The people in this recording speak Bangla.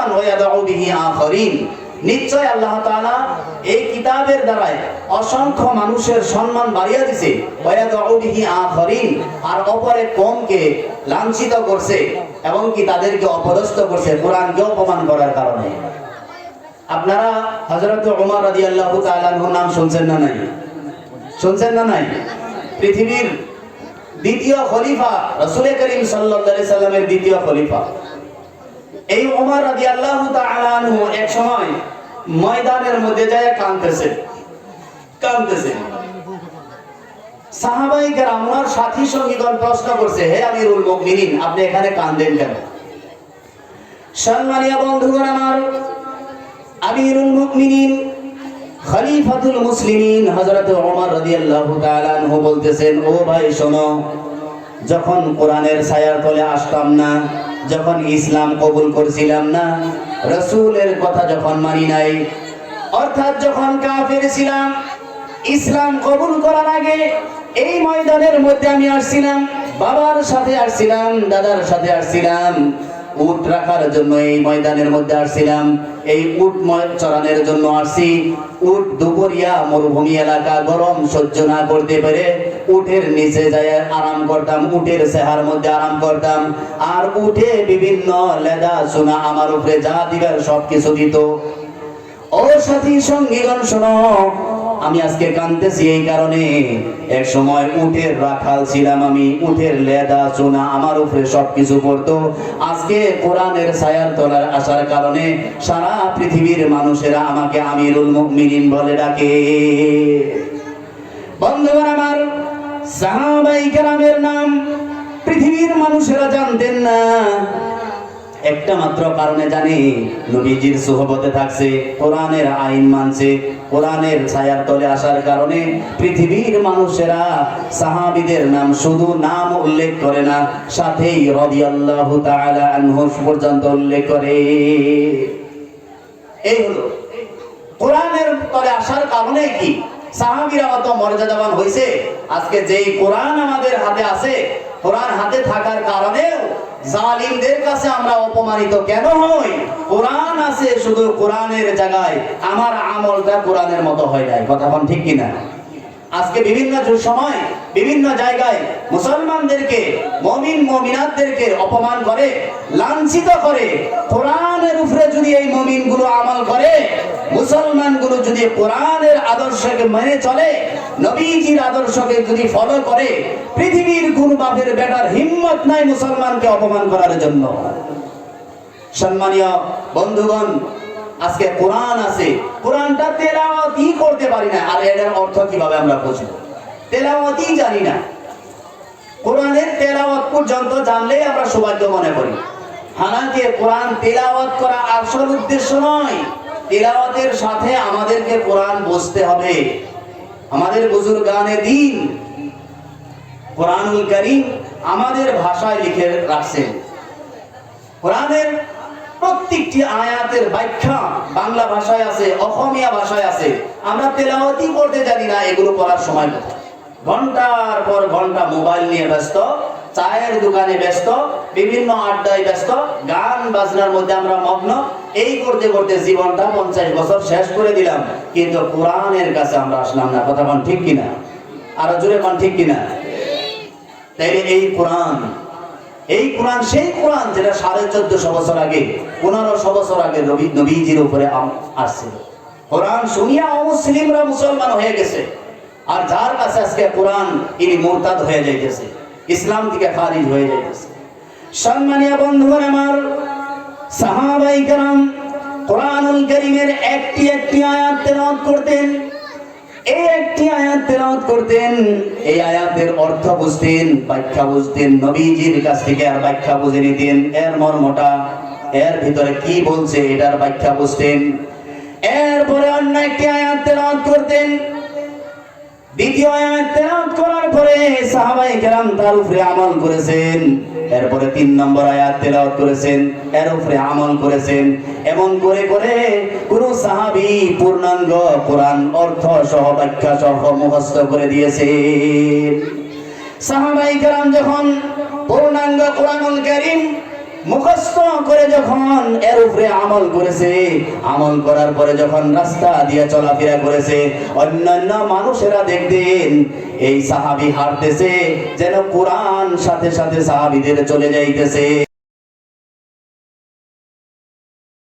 রাসূলান ওয়া ইয়াদউ বিহি আখারিন। নিশ্চয় আল্লাহ তাআলা এই কিতাবের দ্বারা অসংখ্য মানুষের সম্মান বাড়িয়ে দিয়েছে, ওয়া ইয়াদউ বিহি আখারিন, আর অপরে কওমকে লাঞ্ছিত করছে এবং কি তাদেরকে অপদস্থ করছে কোরআনকে অপমান করার কারণে। আপনারা হযরত ওমর রাদিয়াল্লাহু তাআলা আনহুর নাম শুনছেন না নাই? শুনছেন না নাই? পৃথিবীর দ্বিতীয় খলিফা, রাসূল করিম সাল্লাল্লাহু আলাইহি সাল্লামের দ্বিতীয় খলিফা। এই ওমর রাদিয়াল্লাহু তাআলা আনহু এক সময় ময়দানের মধ্যে যায় কাঁদতেছে। সাহাবায়ে কেরাম ওনার সাথী সঙ্গীগণ প্রশ্ন করছে, হে আমিরুল মুমিনিন, আপনি এখানে কাঁদেন কেন? সম্মানীয় বন্ধুগণ আমার, আমিরুল মুমিনিন খলিফাতুল মুসলিমিন হযরত ওমর রাদিয়াল্লাহু তাআলা আনহু বলতেছেন, ও ভাই শোনো, যখন কোরআনের ছায়ার তলে আসতাম না, যখন ইসলাম কবুল করছিলাম না, রাসূলের কথা যখন মানি নাই, অর্থাৎ যখন কাফের ছিলাম, ইসলাম কবুল করার আগে এই ময়দানের মধ্যে আমি আসছিলাম, বাবার সাথে আসছিলাম, দাদার সাথে আসছিলাম, উট রাখার জন্য এই ময়দানের মধ্যে আসছিলাম, এই উট চড়ানোর জন্য আসছি। উট দুপুরিয়া মরুভূমি এলাকা, গরম সহ্য না করতে পেরে উটের নিচে যায় আরাম করতাম, উটের চেহার মধ্যে আরাম করতাম, আর উঠে বিভিন্ন লেদা সোনা আমার উপরে যা দিবার সবকিছু দিত। ও সাথী সঙ্গীগণ শোনো, আমি আজকে কাঁদতেছি এই কারণে, এক সময় উটের রাখাল ছিলাম আমি, উটের লেদা সোনা আমার উপরে সবকিছু করতো। আজকে কোরআনের ছায়ার তলার আসার কারণে সারা পৃথিবীর মানুষেরা আমাকে আমিরুল মুমিনিন বলে ডাকে। বন্ধুগণ আমার, সাহাবায়ে কেরামের নাম পৃথিবীর মানুষেরা জানতেন না, একটা মাত্র কারণে জানি, নবীজির সুহবতে থাকছে, কোরআনের আইন মানছে, কোরআনের ছায়ার তলে আসার কারণে পৃথিবীর মানুষেরা সাহাবীদের নাম শুধু নাম উল্লেখ করে না, সাথেই রাদিয়াল্লাহু তাআলা আনহু পর্যন্ত উল্লেখ করে। এই হলো কোরআনের তলে আসার কারণে কি সাহাবীরা কত মর্যাদাবান হয়েছে। আজকে যেই কোরআন আমাদের হাতে আছে, কোরআন হাতে থাকার কারণে জালিমদের কাছে আমরা অপমানিত কেন হই? কোরআন আছে, শুধু কোরআনের জায়গায় আমার আমলটা কোরআনের মতো হয় নাই। কথা বল ঠিক কিনা? আজকে বিভিন্ন সময় বিভিন্ন জায়গায় মুসলমানদেরকে, মুমিন মুমিনাতদেরকে অপমান করে, লাঞ্ছিত করে। কোরআনের উপরে যদি এই মুমিনগুলো আমল করে, মুসলমানগুলো যদি কোরআনের আদর্শকে মেনে চলে, নবীজির আদর্শকে যদি ফলো করে, পৃথিবীর কোন বাপের বেটার হিম্মত নাই মুসলমানকে অপমান করার জন্য। সম্মানীয় বন্ধুগণ, আজকে কোরআন আছে, কোরআনটা তেলাওয়াতই করতে পারি না, আর এর অর্থ কিভাবে আমরা বুঝবো? তেলাওয়াতই জানি না। কোরআনের তেলাওয়াত পর্যন্ত জানলেই আমরা সৌভাগ্য মনে করি। হালাকি কোরআন তেলাওয়াত করা আসল উদ্দেশ্য নয়। তেলাওয়াতের সাথে আমাদেরকে কোরআন বুঝতে হবে। আমাদের বুজুর্গানে দিন কোরআনুল কারীম আমাদের ভাষায় লিখে রাখছেন। কোরআনের প্রত্যেকটি আয়াতের ব্যাখ্যা বাংলা ভাষায় আছে, অসমীয়া ভাষায় আছে। আমরা তেলাওয়াতই করতে জানি না, এগুলো পড়ার সময় কোথায়? ঘন্টার পর ঘন্টা মোবাইল নিয়ে ব্যস্ত, চায়ের দোকানে ব্যস্ত, বিভিন্ন আড্ডায় ব্যস্ত, গান বাজনার মধ্যে আমরা মগ্ন। এই করতে করতে জীবনটা 50 বছর শেষ করে দিলাম, কিন্তু কোরআনের কাছে আমরা আসলাম না। কথা বল ঠিক কিনা? আরো জোরে বল ঠিক কিনা? তাই এই কোরআন সেই কোরআন যেটা 1450 বছর আগে, 1500 বছর আগে নবীজির উপরে আসছিল। কোরআন শুনিয়া অমুসলিমরা মুসলমান হয়ে গেছে, আর যার কাছে আজকে কোরআন, ইনি মুরতাদ হয়ে যাইতেছে, ইসলাম থেকে খারিজ হয়ে যাইতেছে। সম্মানীয় বন্ধুগণ আমার, সাহাবায়ে কেরাম কোরআনুল কারীমের একটি একটি আয়াত তেলাওয়াত করতেন। এই একটি আয়াত তেলাওয়াত করতেন, এই আয়াতের অর্থ বুঝতেন, ব্যাখ্যা বুঝতেন, নবীজির কাছ থেকে আর ব্যাখ্যা বুঝে নিতেন, এর মর্মটা, এর ভিতরে কি বলছে এটার ব্যাখ্যা বুঝতেন। এরপরে অন্য একটি আয়াত তেলাওয়াত করতেন। দ্বিতীয় আয়াত তেলাওয়াত করার পরে সাহাবায়ে কেরাম তার উপরে আমল করেছেন। এরপরে 3 নম্বর আয়াত তেলাওয়াত করেছেন, এর উপরে আমল করেছেন। এমন করে করে কোন সাহাবী পূর্ণাঙ্গ কোরআন অর্থ সহ ব্যাখ্যা সহ মুখস্থ করে দিয়েছেন। সাহাবায়ে কেরাম যখন পূর্ণাঙ্গ কোরআনুল কারীম মুখস্থ করে যখন এর উপরে আমল করেছে, আমল করার পরে যখন রাস্তা দিয়ে চলাফেরা করেছে, অন্যান্য মানুষেরা দেখতেন এই সাহাবী হাঁটতেছে যেন কোরআন সাথে সাথে সাহাবীদের চলে যাইতেছে।